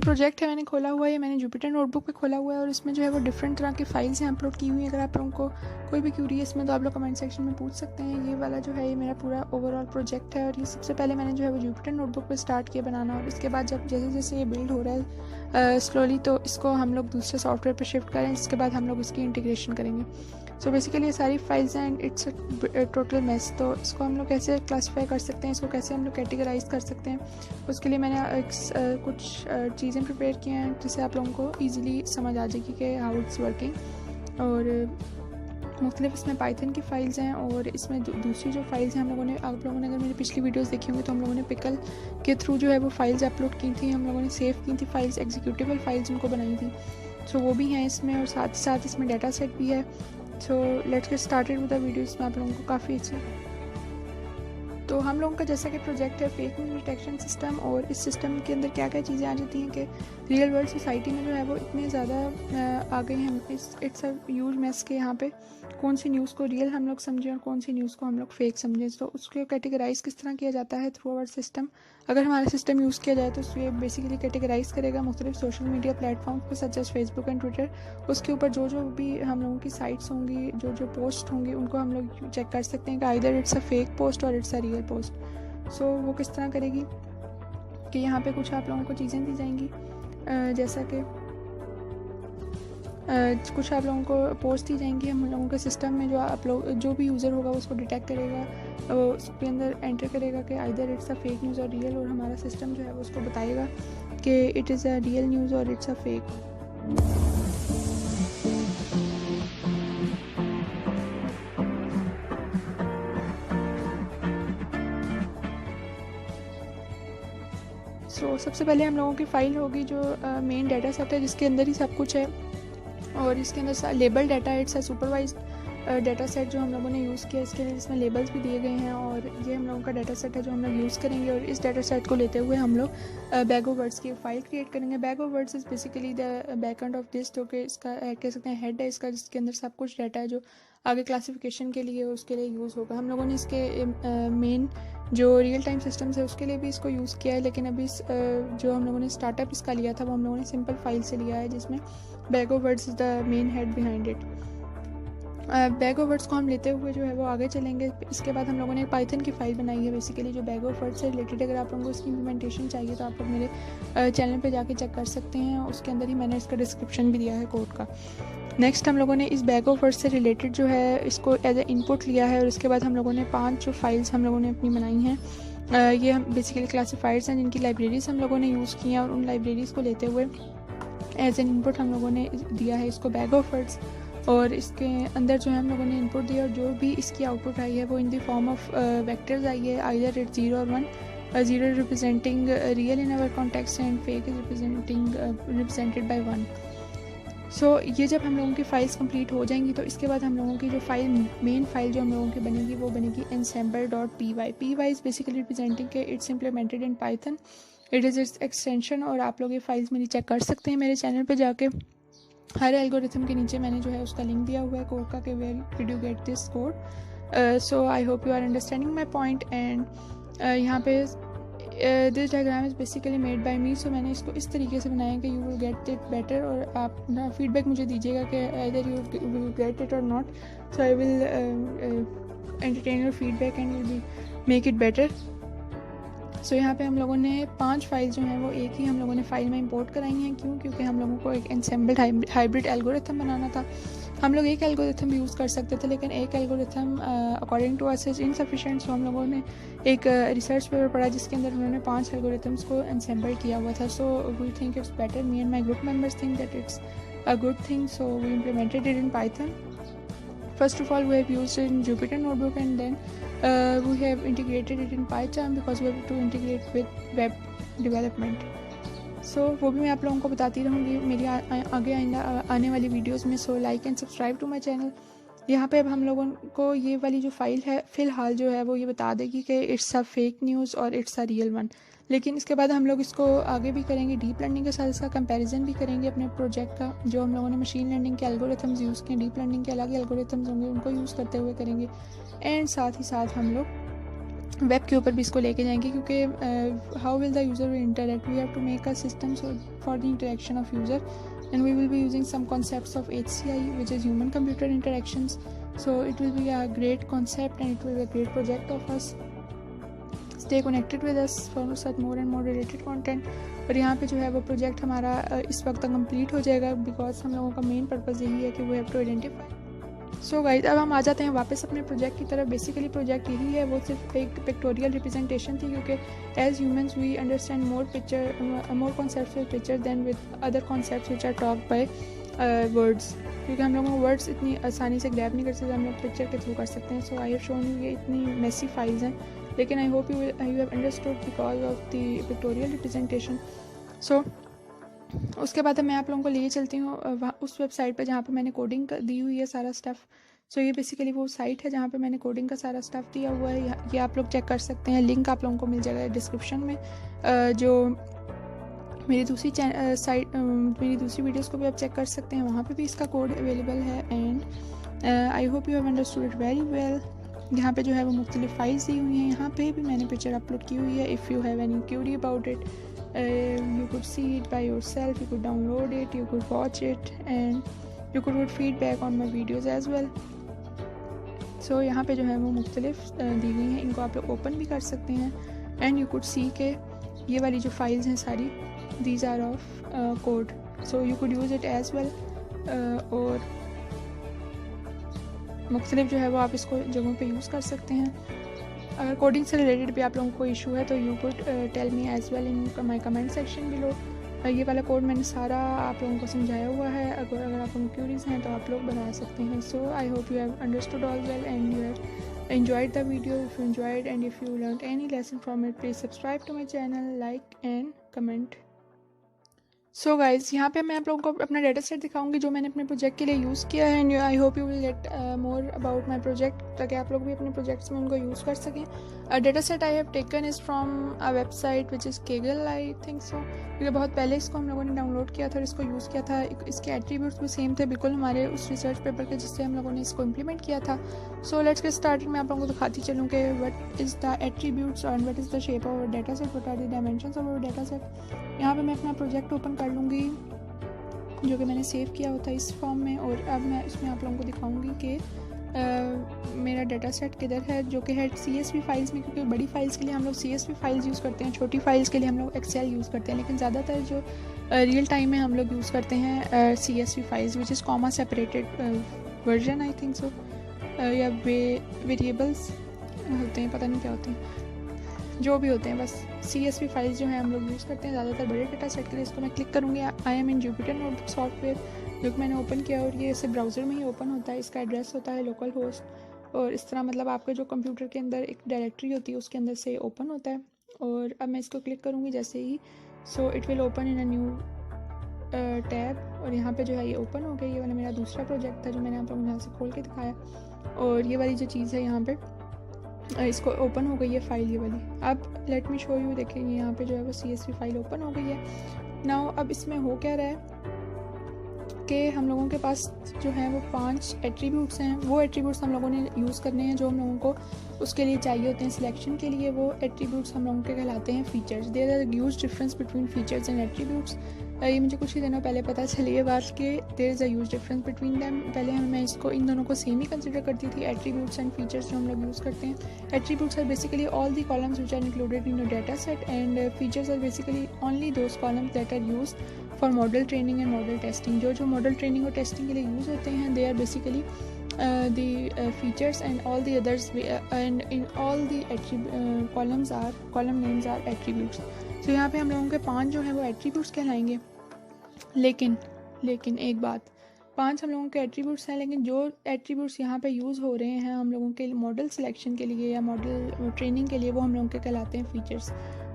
Project है मैंने खोला हुआ है, मैंने जुपिटर नोटबुक पे खोला हुआ है और इसमें जो है वो डिफरेंट तरह की फाइल्स हैं अपलोड की हुई हैं। अगर आप लोगों को कोई भी क्यूरी है इसमें तो आप लोग कमेंट सेक्शन में पूछ सकते हैं। ये वाला जो है ये मेरा पूरा ओवरऑल प्रोजेक्ट है और ये सबसे पहले मैंने जो है वो जुपिटर नोटबुक पे स्टार्ट किया बनाना और इसके बाद जब जैसे जैसे ये बिल्ड हो रहा है स्लोली तो इसको हम लोग दूसरे सॉफ्टवेयर पर शिफ्ट करें, इसके बाद हम लोग इसकी इंटीग्रेशन करेंगे। सो बेसिकली ये सारी फाइल्स हैं एंड इट्स टोटल मेस। तो इसको हम लोग कैसे क्लासीफाई कर सकते हैं, इसको कैसे हम लोग कैटेगराइज कर सकते हैं, उसके लिए मैंने कुछ चीज़ें प्रिपेयर की हैं जिससे आप लोगों को ईजिली समझ आ जाएगी कि हाउ इट्स वर्किंग। और मुख्तलिफ इसमें पाइथन की फ़ाइल्स हैं और इसमें दूसरी जो फाइल्स हैं हम लोगों ने, आप लोगों ने अगर मेरी पिछली वीडियोस देखी होंगी तो हम लोगों ने पिकल के थ्रू जो है वो फाइल्स अपलोड की थी, हम लोगों ने सेव की थी फाइल्स, एग्जीक्यूटिबल फाइल्स उनको बनाई थी। सो वो भी हैं इसमें और साथ ही साथ इसमें डाटा सेट भी है। सो let's get started with the video. इसमें आप लोगों को काफ़ी अच्छा, तो हम लोगों का जैसा कि प्रोजेक्ट है फेक न्यूज़ डिटेक्शन सिस्टम और इस सिस्टम के अंदर क्या क्या चीज़ें आ जाती हैं कि रियल वर्ल्ड सोसाइटी में जो है वो इतने ज़्यादा आ गई हैं इट्स अ ह्यूज मेस के यहाँ पे कौन सी न्यूज़ को रियल हम लोग समझें और कौन सी न्यूज़ को हम लोग फेक समझें। तो उसको कैटेगराइज किस तरह किया जाता है थ्रू आवर सिस्टम। अगर हमारा सिस्टम यूज़ किया जाए तो ये बेसिकली कैटेगराइज करेगा मुख्तलिफ सोशल मीडिया प्लेटफॉर्म पर such as Facebook and Twitter. उसके ऊपर जो जो भी हम लोगों की साइट्स होंगी, जो जो पोस्ट होंगी, उनको हम लोग चेक कर सकते हैं कि either it's a fake post और इट्स अ रियल पोस्ट। सो वो किस तरह करेगी कि यहाँ पे कुछ आप लोगों को चीज़ें दी जाएंगी जैसा कि कुछ आप लोगों को पोस्ट दी जाएंगी। हम लोगों के सिस्टम में जो आप लोग जो भी यूज़र होगा उसको डिटेक्ट करेगा, वो उसके अंदर एंटर करेगा कि either it's a fake news और रियल, और हमारा सिस्टम जो है वो उसको बताएगा कि it is a real news और इट्स अ फेक। सो सबसे पहले हम लोगों की फ़ाइल होगी जो मेन डाटा सेट है जिसके अंदर ही सब कुछ है और इसके अंदर लेबल डाटा है, it's a supervised data set जो हम लोगों ने यूज़ किया। इसके लिए इसमें लेबल्स भी दिए गए हैं और ये हम लोगों का डाटा सेट है जो हम लोग यूज़ करेंगे। और इस डाटा सेट को लेते हुए हम लोग बैग ऑफ वर्ड्स की फ़ाइल क्रिएट करेंगे। Bag of words is basically the backend of this, जो कि इसका कह सकते हैं हेड है इसका, जिसके अंदर सब कुछ डाटा है जो आगे क्लासिफिकेशन के लिए उसके लिए यूज़ होगा। हम लोगों ने इसके मेन जो रियल टाइम सिस्टम्स है उसके लिए भी इसको यूज़ किया है, लेकिन अभी जो हम लोगों ने स्टार्टअप इसका लिया था वो हम लोगों ने सिंपल फाइल से लिया है जिसमें bag of words is the main head behind it. Bag of words को हम लेते हुए जो है वो आगे चलेंगे। इसके बाद हम लोगों ने एक पाइथन की फ़ाइल बनाई है बेसिकली जो बैग ऑफ वर्ड्स से रिलेटेड। अगर आप लोगों को इसकी इम्प्लीमेंटेशन चाहिए तो आप लोग मेरे चैनल पे जाके चेक कर सकते हैं, उसके अंदर ही मैंने इसका डिस्क्रिप्शन भी दिया है कोड का। नेक्स्ट हम लोगों ने इस बैग ऑफ वर्ड्स से रिलेटेड जो है इसको एज ए इनपुट लिया है और इसके बाद हम लोगों ने 5 जो फाइल्स हम लोगों ने अपनी बनाई हैं ये हम बेसिकली क्लासीफाइड्स हैं जिनकी लाइब्रेरीज हम लोगों ने यूज़ की हैं और उन लाइब्रेरीज़ को लेते हुए एज एन इनपुट हम लोगों ने दिया है इसको बैग ऑफ वर्ड्स। और इसके अंदर जो है हम लोगों ने इनपुट दिया और जो भी इसकी आउटपुट आई है वो in the form of vectors आई है, आइदर इट 0 और 1। 0 representing real in our context and fake is represented by 1। So ये जब हम लोगों की फाइल्स कंप्लीट हो जाएंगी तो इसके बाद हम लोगों की जो फाइल मेन फाइल जो हम लोगों की बनेगी वो बनेगी ensemble.py। py is basically representing के it's implemented in Python, it is its extension. और आप लोग ये फाइल्स मेरी चेक कर सकते हैं मेरे चैनल पे जाके। हर एल्गोरिथम के नीचे मैंने जो है उसका लिंक दिया हुआ है कोड का कि where did you get this code. So I hope you are understanding my point. And यहाँ पे this diagram is basically made by me. So मैंने इसको इस तरीके से बनाया कि you will get it better और आप ना फीडबैक मुझे दीजिएगा कि either you will get it और not. So I will entertain your feedback and will be make it better. So यहाँ पे हम लोगों ने 5 फाइल जो हैं वो एक ही हम लोगों ने फाइल में इंपोर्ट कराई हैं। क्यों? क्योंकि हम लोगों को एक एनसेम्बल्ड हाइब्रिड एल्गोरिथम बनाना था। हम लोग एक एल्गोरिथम भी यूज़ कर सकते थे लेकिन एक algorithm according to us is insufficient. So हम लोगों ने एक रिसर्च पेपर पढ़ा जिसके अंदर उन्होंने 5 एल्गोरिथम्स को एनसेम्बल किया हुआ था। So we think it's better, me and my group members think that it's a good thing. So we implemented it in Python. First of all, we have used it in Jupyter Notebook and then we have integrated it in PyCharm because we have to integrate with web development. So वो भी मैं आप लोगों को बताती रहूँगी मेरी आगे आने वाली वीडियोस में। So like and subscribe to my channel. यहाँ पे अब हम लोगों को ये वाली जो फाइल है फ़िलहाल जो है वो ये बता देगी कि इट्स अ फेक न्यूज़ और इट्स अ रियल वन। लेकिन इसके बाद हम लोग इसको आगे भी करेंगे, डीप लर्निंग के साथ इसका कंपैरिजन भी करेंगे अपने प्रोजेक्ट का। जो हम लोगों ने मशीन लर्निंग के एल्गोरिथम्स यूज़ किए, डीप लर्निंग के अलग एल्गोरिथम्स होंगे उनको यूज़ करते हुए करेंगे। एंड साथ ही साथ हम लोग वेब के ऊपर भी इसको लेके जाएंगे, क्योंकि how will the user will interact, we have to make a system for the interaction of user, and we will be using some concepts of HCI, which is human computer interactions. So it will be a great concept and it will be a great project of us. Stay connected with us for such more and more related content. और यहाँ पे जो है वो project हमारा इस वक्त तक कंप्लीट हो जाएगा, बिकॉज हम लोगों का मेन पर्पज़ यही है कि we have to identify. So guys, अब हम आ जाते हैं वापस अपने प्रोजेक्ट की तरफ। बेसिकली प्रोजेक्ट यही है, वो सिर्फ एक पिक्टोरियल रिप्रेजेंटेशन थी, क्योंकि as humans we understand more concepts with picture than with other concepts which are talk by words, क्योंकि हम लोगों को वर्ड्स इतनी आसानी से ग्रैब नहीं कर सकते, हम लोग पिक्चर के थ्रू कर सकते हैं। So I have shown you, ये इतनी मेसी फाइल्स हैं, लेकिन I hope you have understood because of the pictorial representation. So उसके बाद मैं आप लोगों को लिए चलती हूँ उस वेबसाइट पर जहाँ पे मैंने कोडिंग दी हुई है सारा स्टफ़। सो ये बेसिकली वो साइट है जहाँ पे मैंने कोडिंग का सारा स्टफ़ दिया हुआ है, ये आप लोग चेक कर सकते हैं। लिंक आप लोगों को मिल जाएगा डिस्क्रिप्शन में। जो मेरी दूसरी मेरी दूसरी वीडियोस को भी आप चेक कर सकते हैं, वहाँ पे भी इसका कोड अवेलेबल है। And I hope you have understood it very well. यहाँ पे जो है वो मुख्तलिफ फाइल्स दी हुई हैं, यहाँ पे भी मैंने पिक्चर अपलोड की हुई है। If you have any Curie about it, you could see it by yourself, you could download it, you could watch it, and you could put feedback on my videos as well. So यहाँ पे जो है वो मुख्तलिफ दी हुई हैं, इनको आप लोग ओपन भी कर सकते हैं। एंड यू कुड सी के ये वाली जो फाइल्स हैं सारी, these are of code, so you could use it as well. और मुख्तलिफ जो है वो आप इसको जगहों पे यूज़ कर सकते हैं। अगर कोडिंग से रिलेटेड भी आप लोगों को इशू है तो you could tell me as well in my comment section below. ये वाला कोड मैंने सारा आप लोगों को समझाया हुआ है, अगर आप लोगों क्यूरीज हैं तो आप लोग बना सकते हैं। So I hope you have understood all well and you have enjoyed the video. If you enjoyed and if you learned any lesson from it, please subscribe to my channel, like and comment. So guys, यहाँ पे मैं आप लोगों को अपना data set दिखाऊंगी जो मैंने अपने प्रोजेक्ट के लिए यूज़ किया है। And I hope you will get more about my project, ताकि आप लोग भी अपने प्रोजेक्ट्स में उनको यूज़ कर सकें। Data set I have taken is from a website which is Kaggle, I think so, क्योंकि बहुत पहले इसको हम लोगों ने डाउनलोड किया था और इसको यूज़ किया था। इसके एट्रीब्यूट्स भी सेम थे बिल्कुल हमारे उस रिसर्च पेपर के जिससे हम लोगों ने इसको इम्प्लीमेंट किया था। So let's get started. मैं आप लोगों को दिखाती चलूँ कि व्हाट इज़ द एट्रीब्यूट्स और what is the shape of data set, what are the dimensions of data set. यहाँ पर मैं अपना प्रोजेक्ट ओपन कर लूँगी जो कि मैंने सेव किया होता है इस फॉर्म में, और अब मैं इसमें आप लोगों को दिखाऊंगी कि मेरा डाटा सेट किधर है, जो कि है CSV फाइल्स में, क्योंकि बड़ी फाइल्स के लिए हम लोग CSV फाइल्स यूज़ करते हैं, छोटी फाइल्स के लिए हम लोग एक्सेल यूज़ करते हैं, लेकिन ज़्यादातर जो रियल टाइम में हम लोग यूज़ करते हैं CSV files which is comma separated version, I think सो, या वेरिएबल्स होते हैं, पता नहीं क्या होते हैं, जो भी होते हैं, बस CSV फाइल्स जो है हम लोग यूज़ करते हैं ज़्यादातर बड़े डेटा सेट के लिए। इसको मैं क्लिक करूँगी, I am in Jupyter notebook software, जो कि मैंने ओपन किया, और ये इसे ब्राउज़र में ही ओपन होता है। इसका एड्रेस होता है लोकल होस्ट, और इस तरह मतलब आपके जो कंप्यूटर के अंदर एक डायरेक्टरी होती है उसके अंदर से ओपन होता है। और अब मैं इसको क्लिक करूँगी जैसे ही, so it will open in a new tab, और यहाँ पे जो है ये ओपन हो गया। ये वाला मेरा दूसरा प्रोजेक्ट था जो मैंने आप लोगों को यहाँ से खोल के दिखाया, और ये वाली जो चीज़ है यहाँ पे इसको ओपन हो गई है फाइल ये वाली। अब लेट मी शो यू, देखेंगे यहाँ पे जो है वो CSV फाइल ओपन हो गई है। नाउ अब इसमें हो क्या रहा है कि हम लोगों के पास जो है वो 5 एट्रीब्यूट्स हैं। वो एट्रीब्यूट्स हम लोगों ने यूज़ करने हैं जो हम लोगों को उसके लिए चाहिए होते हैं सिलेक्शन के लिए। वो एट्रीब्यूट्स हम लोगों के कहलाते हैं features. There are huge difference between features and attributes. ये मुझे कुछ ही दिनों पहले पता चली है बात कि there is a huge difference between them. पहले मैं इसको इन दोनों को सेम ही कंसिडर करती थी, एट्रीब्यूट्स एंड फीचर्स जो हम लोग यूज़ करते हैं। Attributes are basically all the columns which are included in your data set, and features are basically only those columns that are use for model training and model testing. जो model training और testing के लिए use होते हैं, they are basically the features, and all the others and in all the column names are attributes. So यहाँ पे हम लोगों के 5 जो है वो attributes कहलाएंगे। लेकिन एक बात, 5 हम लोगों के एट्रीब्यूट्स हैं, लेकिन जो एट्रीब्यूट्स यहाँ पे यूज़ हो रहे हैं हम लोगों के मॉडल सिलेक्शन के लिए या मॉडल ट्रेनिंग के लिए, वो हम लोगों के कहलाते हैं फीचर्स।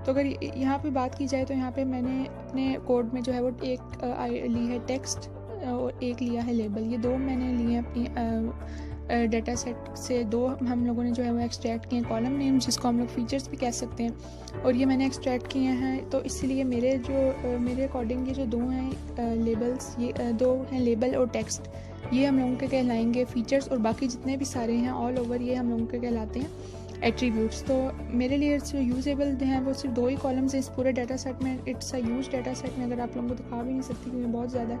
तो अगर यहाँ पे बात की जाए तो यहाँ पे मैंने अपने कोड में जो है वो एक ली है टेक्स्ट और एक लिया है लेबल। ये 2 मैंने लिए हैं अपनी डाटा सेट से। 2 हम लोगों ने जो है वो एक्सट्रैक्ट किए हैं कॉलम नेम, जिसको हम लोग फीचर्स भी कह सकते हैं, और ये मैंने एक्सट्रैक्ट किए हैं। तो इसलिए मेरे अकॉर्डिंग ये जो 2 हैं लेबल्स, ये 2 हैं लेबल और टेक्स्ट, ये हम लोगों के कहलाएंगे फीचर्स, और बाकी जितने भी सारे हैं ऑल ओवर ये हम लोगों के कहलाते हैं एट्रीब्यूट्स। तो मेरे लिए जो यूजेबल हैं वो सिर्फ 2 ही कॉलम्स हैं इस पूरे डाटा सेट में। It's a huge data set में, अगर आप लोगों को दिखा भी नहीं सकती क्योंकि बहुत ज़्यादा है।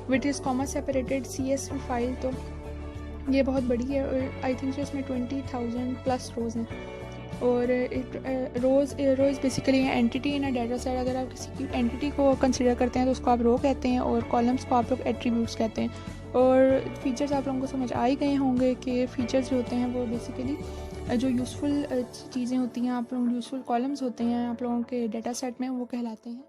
Which is comma separated CSV file, तो ये बहुत बड़ी है और आई थिंक सो इसमें 20,000 प्लस रोज़ हैं। और rows basically entity in a data set. अगर आप किसी की एंटिटी को कंसिडर करते हैं तो उसको आप रो कहते हैं और कॉलम्स को आप लोग एट्रीब्यूट्स कहते हैं। और फीचर्स आप लोगों को समझ आ ही गए होंगे कि फ़ीचर्स जो होते हैं वो बेसिकली जो यूज़फुल चीज़ें होती हैं, आप लोग यूज़फुल कॉलम्स होते हैं आप लोगों के डाटा सेट में, वो कहलाते हैं